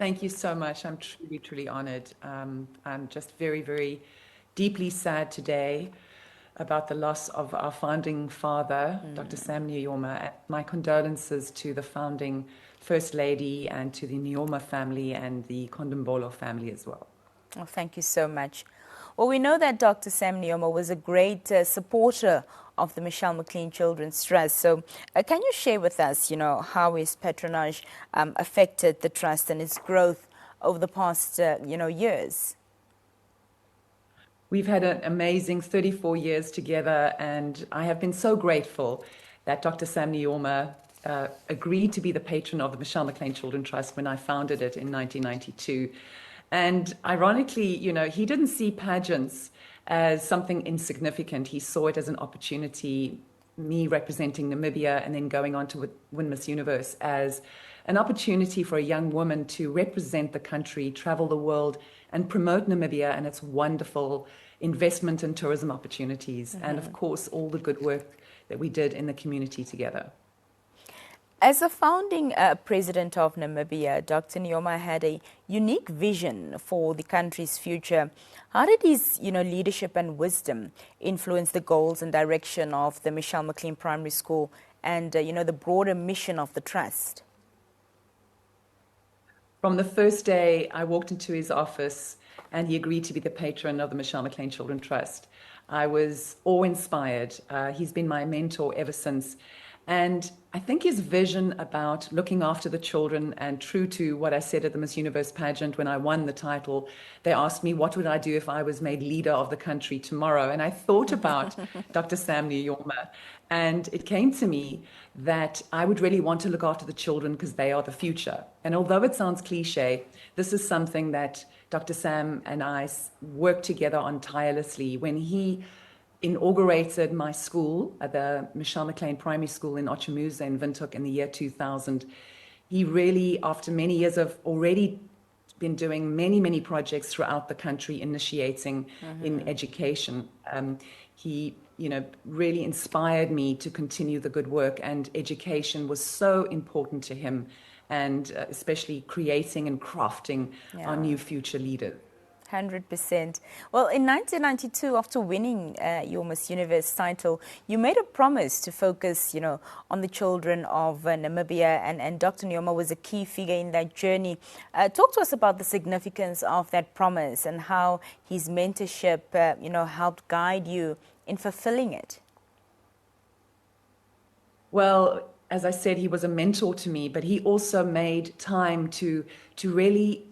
Thank you so much. I'm truly, truly honored. I'm just very, very deeply sad today about the loss of our founding father, Dr. Sam Nujoma. My condolences to the founding First Lady and to the Nujoma family and the Kondombolo family as well. Well, thank you so much. Well, we know that Dr. Sam Nujoma was a great supporter of the Michelle McLean Children's Trust. So can you share with us, how his patronage affected the trust and its growth over the past, years? We've had an amazing 34 years together, and I have been so grateful that Dr. Sam Nujoma agreed to be the patron of the Michelle McLean Children's Trust when I founded it in 1992. And ironically, he didn't see pageants as something insignificant. He saw it as an opportunity, me representing Namibia and then going on to win Miss Universe, as an opportunity for a young woman to represent the country, travel the world, and promote Namibia and its wonderful investment and tourism opportunities. And of course, all the good work that we did in the community together. As a founding president of Namibia, Dr. Nujoma had a unique vision for the country's future. How did his, leadership and wisdom influence the goals and direction of the Michelle McLean Primary School and, the broader mission of the trust? From the first day I walked into his office and he agreed to be the patron of the Michelle McLean Children's Trust, I was awe-inspired. He's been my mentor ever since. And I think his vision about looking after the children, and true to what I said at the Miss Universe pageant when I won the title, they asked me, what would I do if I was made leader of the country tomorrow? And I thought about Dr. Sam Nujoma, and it came to me that I would really want to look after the children because they are the future. And although it sounds cliche, this is something that Dr. Sam and I worked together on tirelessly. When he inaugurated my school at the Michelle McLean Primary School in Otjimuza in Windhoek in the year 2000, he really, after many years of already been doing many, many projects throughout the country, initiating in education, he really inspired me to continue the good work, and education was so important to him, and especially creating and crafting our new future leaders. 100%. Well, in 1992, after winning your Miss Universe title, you made a promise to focus, on the children of Namibia, and Dr. Nujoma was a key figure in that journey. Talk to us about the significance of that promise and how his mentorship, helped guide you in fulfilling it. Well, as I said, he was a mentor to me, but he also made time to really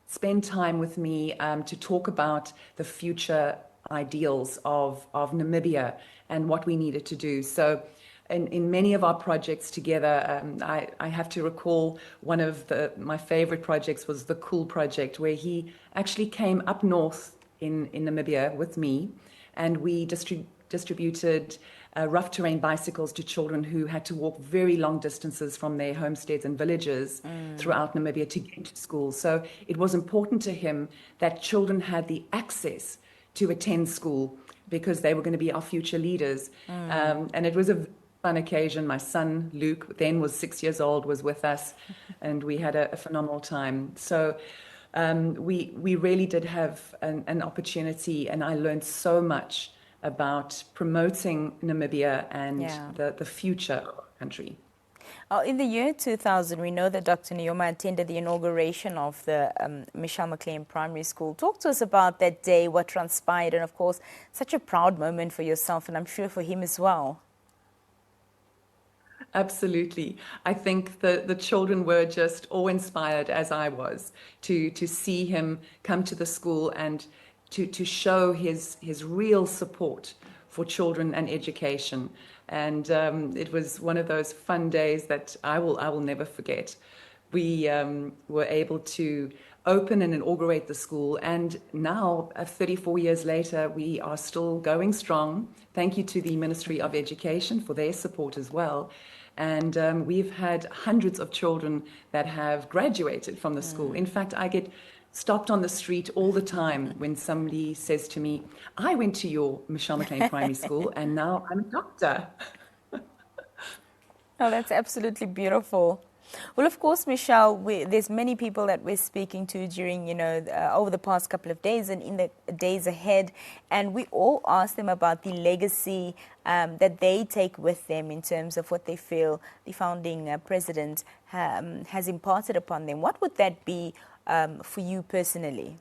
spend time with me to talk about the future ideals of Namibia and what we needed to do. So in many of our projects together, I have to recall one of my favorite projects was the Cool Project, where he actually came up north in Namibia with me, and we distributed rough terrain bicycles to children who had to walk very long distances from their homesteads and villages throughout Namibia to get to school. So it was important to him that children had the access to attend school because they were going to be our future leaders. And it was a fun occasion. My son, Luke, then was 6 years old, was with us, and we had a phenomenal time. So we really did have an opportunity, and I learned so much about promoting Namibia and the future of our country. In the year 2000, we know that Dr. Nujoma attended the inauguration of the Michelle McLean Primary School. Talk to us about that day, what transpired, and of course, such a proud moment for yourself, and I'm sure for him as well. Absolutely. I think the children were just awe-inspired, as I was, to see him come to the school and to show his real support for children and education. And it was one of those fun days that I will never forget. We were able to open and inaugurate the school, and now 34 years later we are still going strong. Thank you to the Ministry of Education for their support as well. And we've had hundreds of children that have graduated from the school. In fact, I get stopped on the street all the time when somebody says to me, I went to your Michelle McLean Primary School and now I'm a doctor. Oh, that's absolutely beautiful. Well, of course, Michelle, there's many people that we're speaking to during, over the past couple of days and in the days ahead, and we all ask them about the legacy that they take with them in terms of what they feel the founding president has imparted upon them. What would that be for you personally?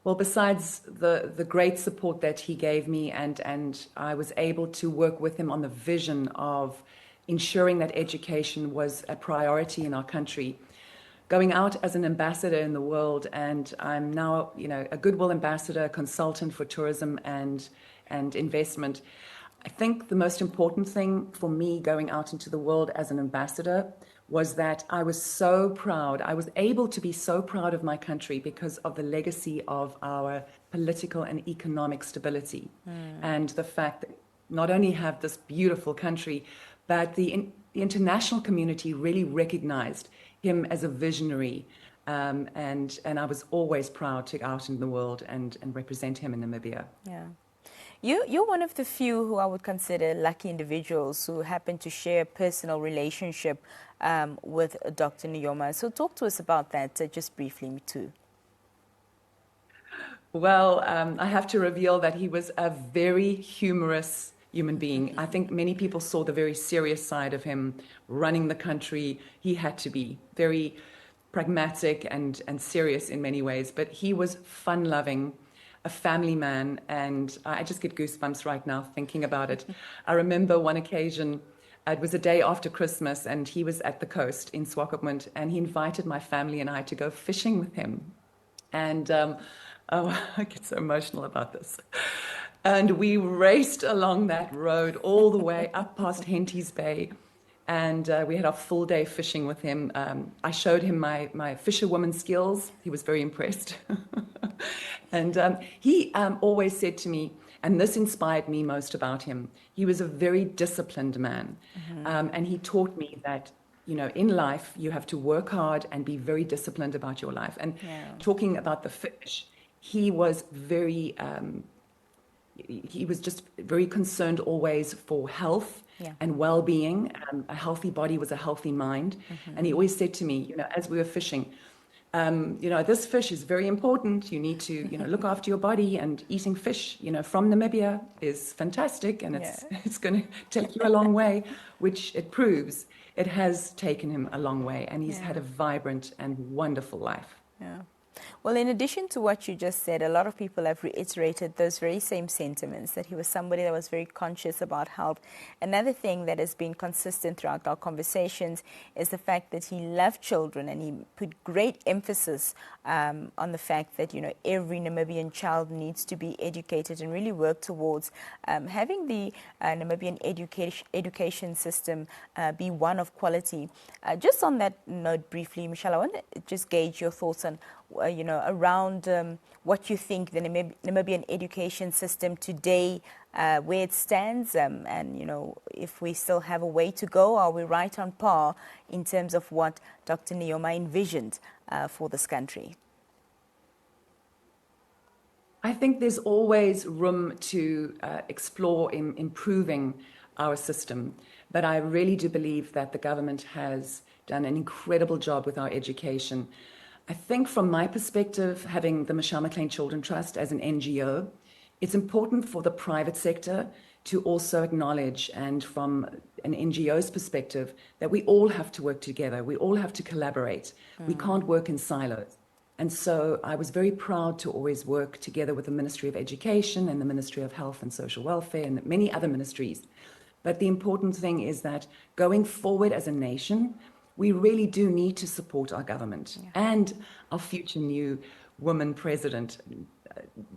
Well, besides the great support that he gave me, and I was able to work with him on the vision of ensuring that education was a priority in our country, going out as an ambassador in the world, and I'm now, a goodwill ambassador, consultant for tourism and investment. I think the most important thing for me going out into the world as an ambassador was that I was so proud. I was able to be so proud of my country because of the legacy of our political and economic stability, and the fact that not only have this beautiful country, but the international community really recognized him as a visionary, and I was always proud to go out in the world and represent him in Namibia. Yeah. You're one of the few who I would consider lucky individuals who happen to share a personal relationship with Dr. Nujoma. So talk to us about that just briefly, me too. Well, I have to reveal that he was a very humorous human being. I think many people saw the very serious side of him running the country. He had to be very pragmatic and serious in many ways, but he was fun-loving, a family man, and I just get goosebumps right now thinking about it. I remember one occasion, it was a day after Christmas, and he was at the coast in Swakopmund, and he invited my family and I to go fishing with him. And I get so emotional about this. And we raced along that road all the way up past Henty's Bay, and we had our full day fishing with him. I showed him my fisherwoman skills. He was very impressed. And he always said to me, and this inspired me most about him, he was a very disciplined man. And he taught me that, in life, you have to work hard and be very disciplined about your life. And talking about the fish, he was he was just very concerned always for health and well-being. A healthy body was a healthy mind. And he always said to me, as we were fishing, this fish is very important. You need to, look after your body, and eating fish, from Namibia is fantastic, and it's going to take you a long way, which it proves. It has taken him a long way, and he's had a vibrant and wonderful life. Yeah. Well, in addition to what you just said, a lot of people have reiterated those very same sentiments, that he was somebody that was very conscious about health. Another thing that has been consistent throughout our conversations is the fact that he loved children, and he put great emphasis on the fact that, every Namibian child needs to be educated, and really work towards having the Namibian education system be one of quality. Just on that note briefly, Michelle, I want to just gauge your thoughts on around what you think the Namibian education system today, where it stands, and, if we still have a way to go. Are we right on par in terms of what Dr. Nujoma envisioned for this country? I think there's always room to explore in improving our system, but I really do believe that the government has done an incredible job with our education. I think from my perspective, having the Michelle McLean Children Trust as an NGO, it's important for the private sector to also acknowledge, and from an NGO's perspective, that we all have to work together. We all have to collaborate. We can't work in silos. And so I was very proud to always work together with the Ministry of Education and the Ministry of Health and Social Welfare and many other ministries. But the important thing is that going forward as a nation, we really do need to support our government and our future new woman president,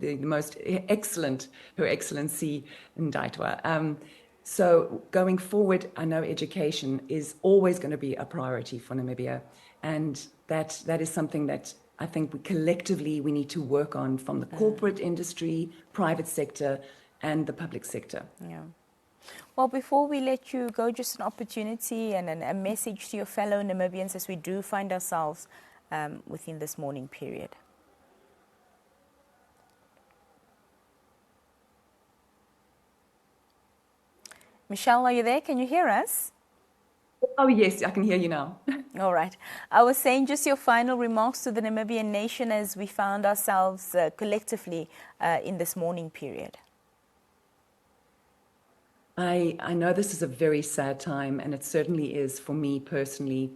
the most excellent, Her Excellency Ndaitwa. So going forward, I know education is always going to be a priority for Namibia, and that is something that I think we need to work on, from the corporate industry, private sector, and the public sector. Yeah. Well, before we let you go, just an opportunity and a message to your fellow Namibians as we do find ourselves within this mourning period. Michelle, are you there? Can you hear us? Oh, yes, I can hear you now. All right. I was saying just your final remarks to the Namibian nation as we found ourselves collectively in this mourning period. I know this is a very sad time, and it certainly is for me personally,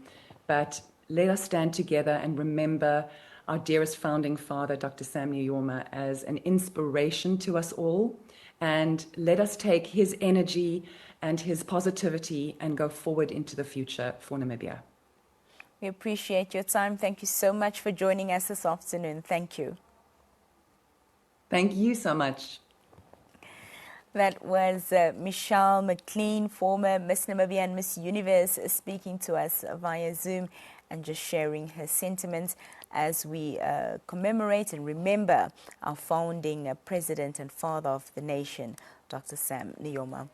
but let us stand together and remember our dearest founding father, Dr. Sam Nujoma, as an inspiration to us all. And let us take his energy and his positivity and go forward into the future for Namibia. We appreciate your time. Thank you so much for joining us this afternoon. Thank you. Thank you so much. That was Michelle McLean, former Miss Namibia and Miss Universe, speaking to us via Zoom and just sharing her sentiments as we commemorate and remember our founding president and father of the nation, Dr. Sam Nujoma.